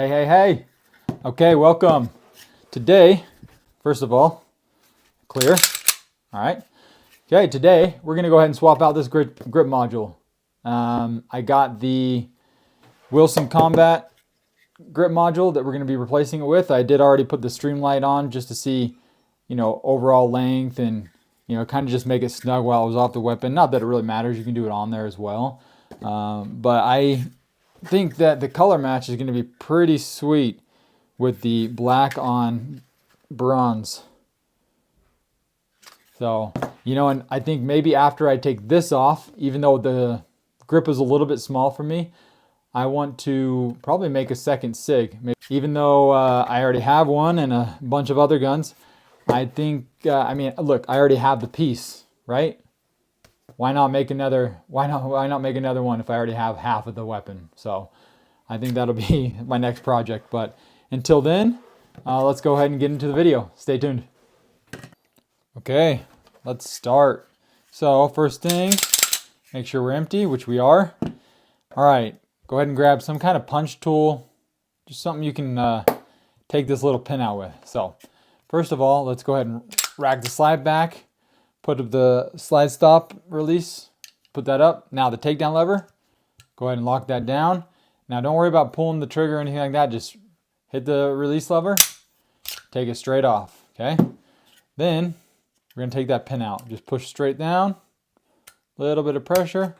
Hey. Okay, welcome. Today, first of all, clear. All right. Okay, today we're going to go ahead and swap out this grip module. I got the Wilson Combat grip module that we're going to be replacing it with. I did already put the Streamlight on just to see, overall length and, kind of just make it snug while it was off the weapon. Not that it really matters. You can do it on there as well. But I think that the color match is going to be pretty sweet with the black on bronze. So, and I think maybe after I take this off, even though the grip is a little bit small for me, I want to probably make a second SIG. Even though I already have one and a bunch of other guns, I think, look, I already have the piece, right? Why not make another? Why not make another one if I already have half of the weapon? So I think that'll be my next project. But until then, let's go ahead and get into the video. Stay tuned. Okay, let's start. So first thing, make sure we're empty, which we are. All right, go ahead and grab some kind of punch tool, just something you can take this little pin out with. So first of all, let's go ahead and rack the slide back. Put up the slide stop release, put that up. Now the takedown lever, go ahead and lock that down. Now don't worry about pulling the trigger or anything like that. Just hit the release lever, take it straight off, okay? Then we're gonna take that pin out. Just push straight down, a little bit of pressure,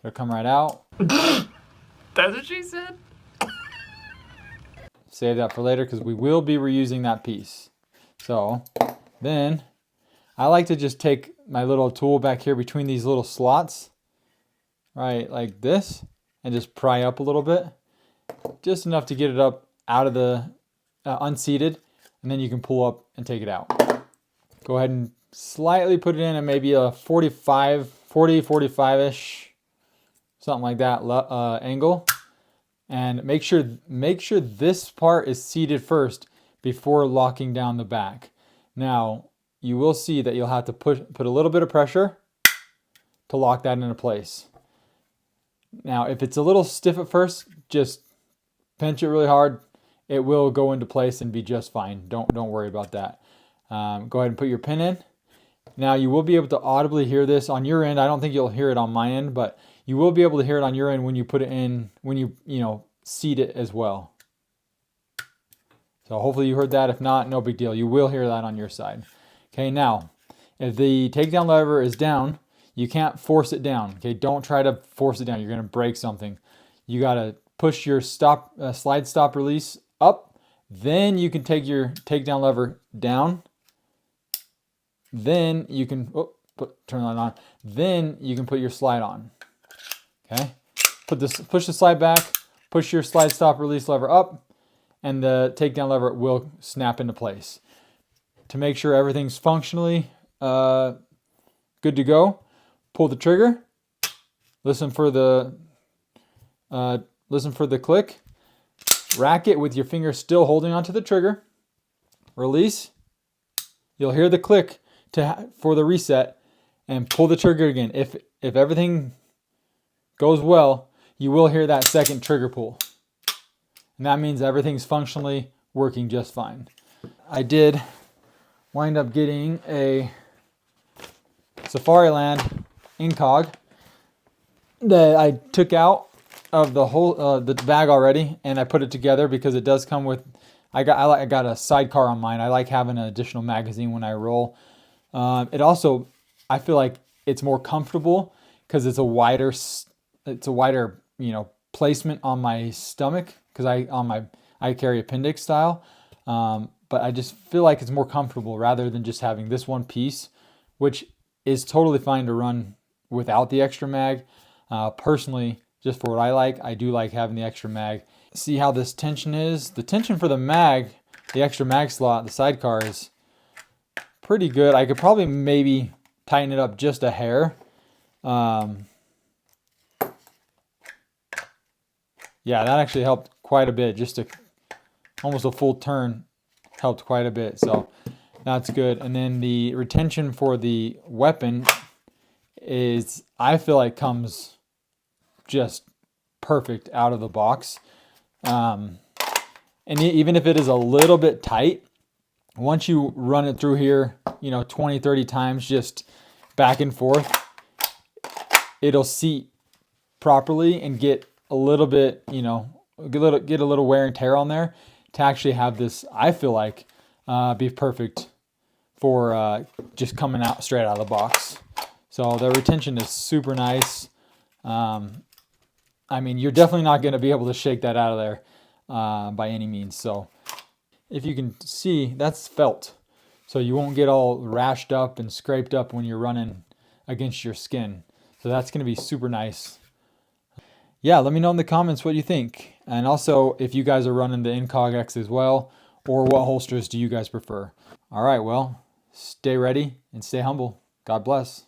it'll come right out. That's what she said? Save that for later because we will be reusing that piece. So then, I like to just take my little tool back here between these little slots, right, like this, and just pry up a little bit, just enough to get it up out of the unseated, and then you can pull up and take it out. Go ahead and slightly put it in at maybe a 45-ish, something like that angle, and make sure this part is seated first before locking down the back. Now, you will see that you'll have to put a little bit of pressure to lock that into place. Now, if it's a little stiff at first, just pinch it really hard. It will go into place and be just fine. Don't worry about that. Go ahead and put your pin in. Now, you will be able to audibly hear this on your end. I don't think you'll hear it on my end, but you will be able to hear it on your end when you put it in, when you seat it as well. So hopefully you heard that. If not, no big deal. You will hear that on your side. Okay, now, if the takedown lever is down, you can't force it down. Okay, don't try to force it down. You're going to break something. You got to push your slide stop release up. Then you can take your takedown lever down. Then you can turn that on. Then you can put your slide on. Okay, push the slide back. Push your slide stop release lever up, and the takedown lever will snap into place. To make sure everything's functionally good to go, pull the trigger, listen for the click, rack it with your finger still holding onto the trigger, release, you'll hear the click for the reset, and pull the trigger again. If everything goes well, you will hear that second trigger pull, and that means everything's functionally working just fine. I did wind up getting a Safariland Incog that I took out of the whole the bag already, and I put it together because it does come with. I got a sidecar on mine. I like having an additional magazine when I roll. It also, I feel like it's more comfortable because it's a wider placement on my stomach because I carry appendix style. But I just feel like it's more comfortable rather than just having this one piece, which is totally fine to run without the extra mag. Personally, just for what I like, I do like having the extra mag. See how this tension is? The tension for the mag, the extra mag slot, the sidecar is pretty good. I could probably maybe tighten it up just a hair. Yeah, that actually helped quite a bit. Almost a full turn helped quite a bit, so that's good. And then the retention for the weapon is, I feel like, comes just perfect out of the box. And even if it is a little bit tight, once you run it through here, 20, 30 times just back and forth, it'll seat properly and get a little bit, get a little wear and tear on there to actually have this, I feel like, be perfect for just coming out straight out of the box. So the retention is super nice. I mean, you're definitely not going to be able to shake that out of there by any means. So if you can see, that's felt. So you won't get all rashed up and scraped up when you're running against your skin. So that's going to be super nice. Yeah, let me know in the comments what you think. And also if you guys are running the Incog X as well, or what holsters do you guys prefer? All right, well, stay ready and stay humble. God bless.